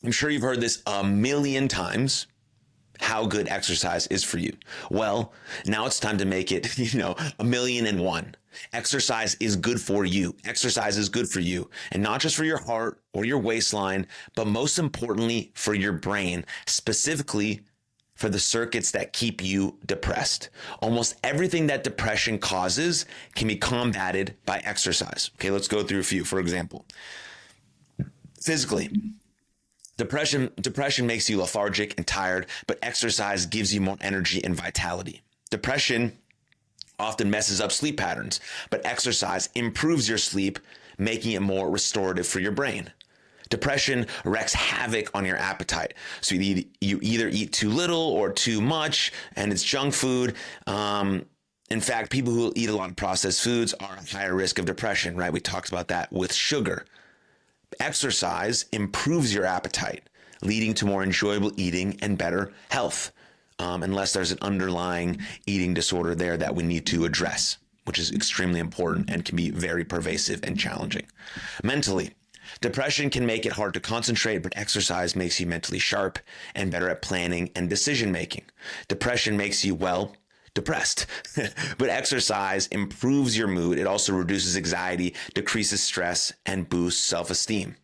I'm sure you've heard this a million times, how good exercise is for you. Well, now it's time to make it, a million and one. Exercise is good for you. Exercise is good for you. And not just for your heart or your waistline, but most importantly for your brain, specifically for the circuits that keep you depressed. Almost everything that depression causes can be combated by exercise. Okay, let's go through a few. For example, physically, Depression makes you lethargic and tired, but exercise gives you more energy and vitality. Depression often messes up sleep patterns, but exercise improves your sleep, making it more restorative for your brain. Depression wreaks havoc on your appetite. So you either eat too little or too much, and it's junk food. In fact, people who eat a lot of processed foods are at higher risk of depression, right? We talked about that with sugar. Exercise improves your appetite, leading to more enjoyable eating and better health, unless there's an underlying eating disorder there that we need to address, which is extremely important and can be very pervasive and challenging. Mentally, depression can make it hard to concentrate, but exercise makes you mentally sharp and better at planning and decision making. Depression makes you, depressed, but exercise improves your mood. It also reduces anxiety, decreases stress, and boosts self-esteem.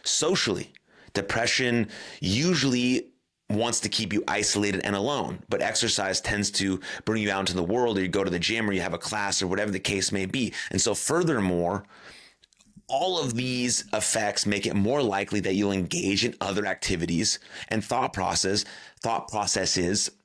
Socially, depression usually wants to keep you isolated and alone, but exercise tends to bring you out into the world, or you go to the gym, or you have a class, or whatever the case may be. And so furthermore, all of these effects make it more likely that you'll engage in other activities and thought processes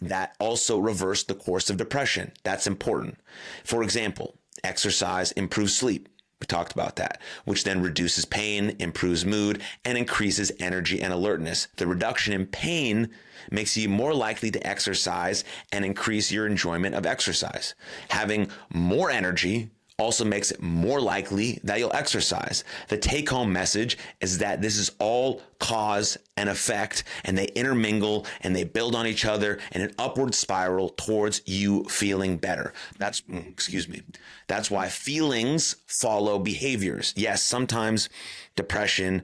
that also reverse the course of depression. That's important. For example, exercise improves sleep. We talked about that, which then reduces pain, improves mood, and increases energy and alertness. The reduction in pain makes you more likely to exercise and increase your enjoyment of exercise. Having more energy also makes it more likely that you'll exercise. The take-home message is that this is all cause and effect, and they intermingle and they build on each other in an upward spiral towards you feeling better. That's why feelings follow behaviors. Yes, sometimes depression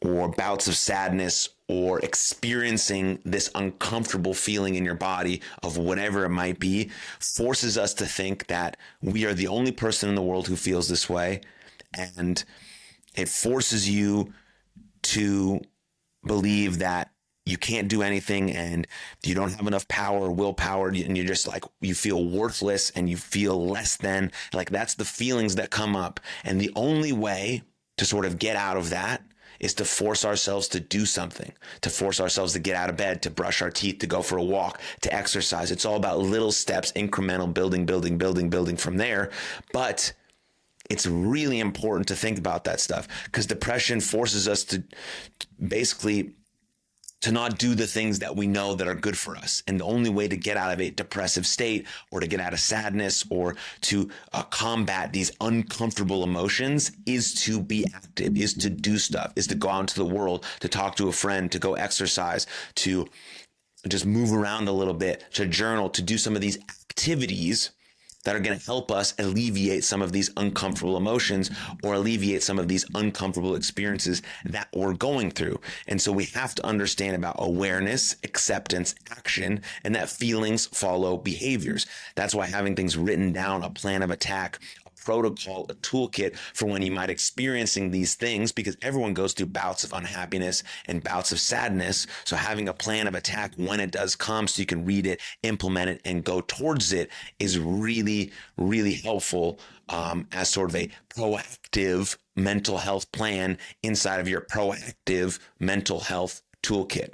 or bouts of sadness or experiencing this uncomfortable feeling in your body of whatever it might be forces us to think that we are the only person in the world who feels this way. And it forces you to believe that you can't do anything and you don't have enough power or willpower, and you're just like, you feel worthless and you feel less than. Like, that's the feelings that come up. And the only way to sort of get out of that is to force ourselves to do something, to force ourselves to get out of bed, to brush our teeth, to go for a walk, to exercise. It's all about little steps, incremental building from there. But it's really important to think about that stuff, because depression forces us to basically to not do the things that we know that are good for us. And the only way to get out of a depressive state, or to get out of sadness, or to combat these uncomfortable emotions is to be active, is to do stuff, is to go out into the world, to talk to a friend, to go exercise, to just move around a little bit, to journal, to do some of these activities that are going to help us alleviate some of these uncomfortable emotions, or alleviate some of these uncomfortable experiences that we're going through. And so we have to understand about awareness, acceptance, action, and that feelings follow behaviors. That's why having things written down, a plan of attack, protocol, a toolkit for when you might experiencing these things, because everyone goes through bouts of unhappiness and bouts of sadness. So having a plan of attack when it does come, so you can read it, implement it, and go towards it, is really, really helpful as sort of a proactive mental health plan inside of your proactive mental health toolkit.